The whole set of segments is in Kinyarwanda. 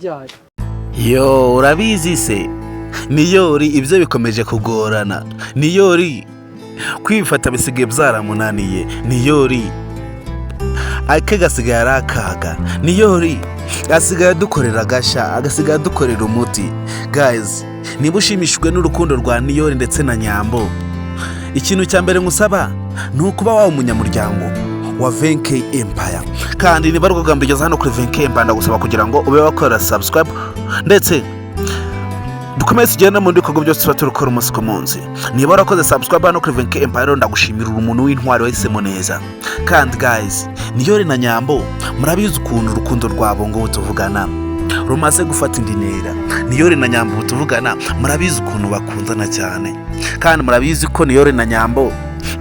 ryari. Yo urabizi se Niyori ibyo bikomeje kugorana. Niyori kwifata bisigaye byaramunaniye. Niyori ake gasigaye ari akaga. Niyori asigaye dukorera agasha, agasigaye dukorera umuti. Guys, niba ushimishijwe n'urukundo rwa Niyori ndetse na Nyambo, ikintu cya mbere ngusaba ni ukuba wawe umunyamuryango wa VNK Empire. Kandi niba rwogambigeza hano kuri VNK Empire, ndagusaba kugira ngo ube wakora subscribe ndetse dukomeze tugenda mu bikorwa byose tuba turukora umunsi ku munsi. Niba warakoze subscribe hano kuri VNK Empire, ndagushimira umuntu w'intwari wahisemo neza. Kandi guys, Niyori na Nyambo murabizi ukuntu urukundo rwabo ngo tuvugana rumaze gufata indi ntera. Niyori na Nyambo tuvugana murabizi ukuntu bakundana cyane. Kandi murabizi ko Niyori na Nyambo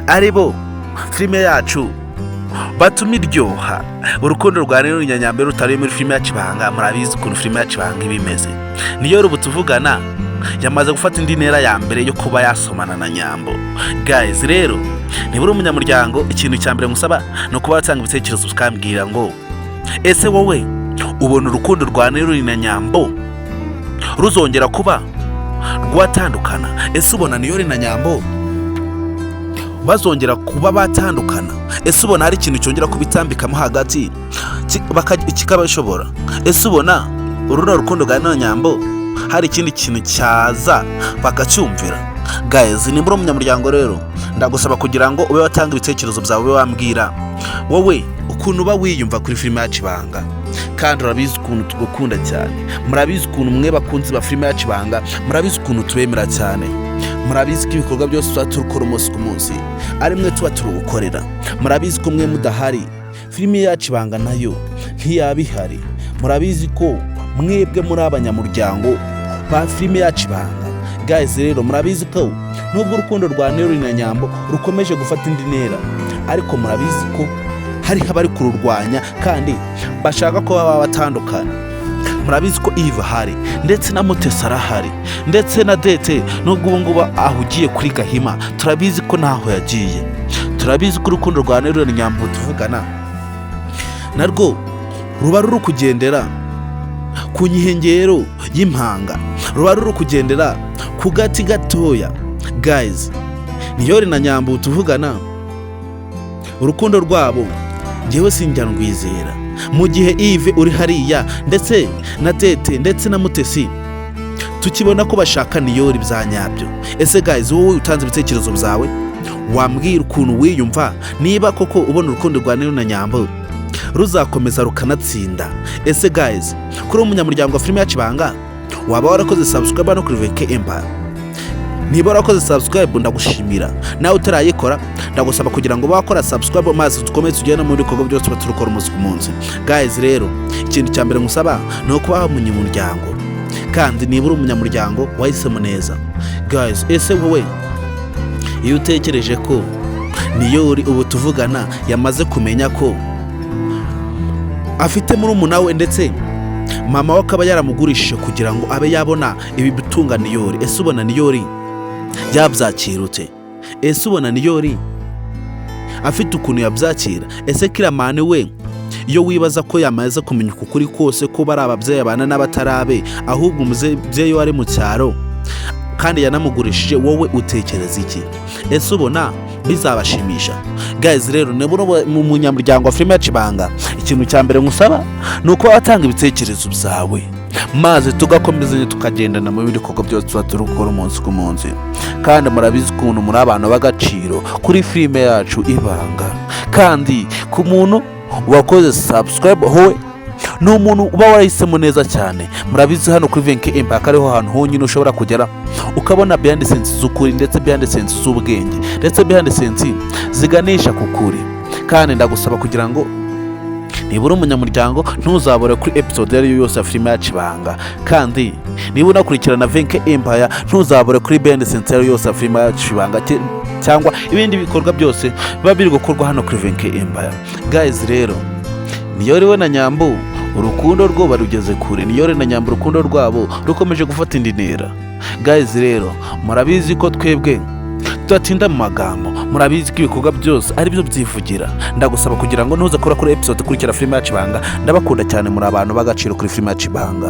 ari bo filime yacu batuma iryoha. Urukundo rwa Niyori na Nyambo rutari muri filime yacu Ibanga, murabizi ukuntu filime yacu Ibanga ibimeze. Niyori ubu tuvugana yamaze gufata indi ntera ya mbere yo kuba yasomana na Nyambo. Guys, rero niba uri umunyamuryango, ikintu cya mbere ngusaba no kuba watanga ibitekerezo ukambwira ngo ese wowe ubona urukundo rwa Niyori na Nyambo ruzongera kuba rwatandukana? Ese ubona Niyori na Nyambo bazongera kuba batandukana? Ese ubona hari ikintu cyongera kubitambikamo hagati kikabashobora? Ese ubona uruno rukundo rwa Niyori na Nyambo hari ikindi kintu cyaza bakacyumvira? Guys, niba uri umunyamuryango rero ndagusaba kugira ngo ube watanga ibitekerezo byawe, ube wambwira wowe ukuntu uba wiyumva kuri filime yacu Ibanga. Kandi urabizi ukuntu tugukunda cyane, murabizi ukuntu mwe bakunzi ba filime yacu Ibanga, murabizi ukuntu tubemera cyane, murabizi ko ibikorwa byose tuba turukora umunsi ku munsi ari mwe tuba turugukorera. Murabizi ko mwe mudahari filime yacu Ibanga nayo ntiyaba ihari. Murabizi ko mwebwe muri abanyamuryango ba filime yacu Ibanga. Guys, rero murabizi ko nubwo urukundo rwa Niyori na Nyambo rukomeje gufata indi ntera, ariko murabizi ko hari abari kururwanya kandi bashaka ko baba batandukana. Murabizi ko Eve hari ndetse na Mutesi arahari ndetse na Dete, nubwo ubu ngubu ahugiye kuri Gahima, turabizi ko ntaho yagiye. Turabizi ko urukundo rwa Niyori na Nyambo tuvugana narwo ruba ruri kugendera ku nkengero y'impanga, ruba ruri kugendera ku gati gatoya. Guys, Niyori na Nyambo tuvugana urukundo rwabo njyewe sinjya rwizera, mu gihe Eve uri hariya ndetse na Dete ndetse na Mutesi tukibona ko bashaka Niyori bya nyabyo. Ese guys, wowe utanze ibitekerezo byawe wambwira ukuntu wiyumva, niba koko ubona urukundo rwa Niyori na Nyambo ruzakomeza rukanatsinda. Ese guys, kuri umunyamuryango wa filime yacu Ibanga waba warakoze subscribe no kuri VNK Empire? Niba warakoze subscribe ndagushimira. Nawe utarayikora ndagusaba kugira ngo bakora subscribe maze dukomeze tugenda mu bikorwa byose tuba turukora umunsi ku munsi. Guys, rero ikintu cya mbere ngusaba ni ukuba umunyamuryango, kandi niba uri umunyamuryango wahisemo neza. Guys, ese wowe iyo utekereje ko Niyori ubu tuvugana yamaze kumenya ko afite murumuna we ndetse mama we akaba yaramugurishije kugira ngo abe yabona ibi bitunga Niyori, ese ubona Niyori yabyakirute? Ese ubona Niyori afite ukuntu yabyakira? Ese Kiramani we iyo wibaza ko yamaze kumenya ukuri kose ko bari ababyeyi abana n'abatarabe, ahubwo umubyeyi wari mu cyaro kandi yanamugurishije, wowe utekereza iki? Ese ubona bizabashimisha? Guys, rero niba mu munyamuryango wa filime yacu Ibanga, ikintu cya mbere ngusaba ni uko watanga ibitekerezo byawe maze tugakomezanya tukagendana mu bikorwa byose tuba turukora umunsi ku munsi. Kandi murabizi ukuntu muri abantu b'agaciro kuri filime yacu Ibanga. Kandi ku muntu wakoze subscribe, howe ni umuntu uba warahisemo neza cyane. Murabizi hano kuri VNK Empire ariho hantu honyine ushobora kugera ukabona behind the scenes z'ukuri ndetse behind the scenes z'ubwenge ndetse behind the scenes ziganisha ku kuri. Kandi ndagusaba kugira ngo niba uri umunyamuryango ntuzabure kuri episode yari yose ya filime yacu Ibanga. Kandi niba unakurikirana VNK Empire ntuzabure kuri behind the scenes yari yose ya filime yacu Ibanga cyangwa ibindi bikorwa byose biba biri gukorwa hano kuri VNK Empire. Guys, rero Niyori we na Nyambo urukundo rwo barugeze kure. Niyori na Nyambo urukundo rwabo rukomeje gufata indi ntera. Guys, rero murabizi ko twebwe tudatinda mu magambo, murabizi ko ibikorwa byose ari byo byivugira. Ndagusaba kugira ngo ntuze kura kuri episode kurikira Filime Yacu Ibanga. Ndabakunda cyane, muri abantu b'agaciro kuri Filime Yacu Ibanga.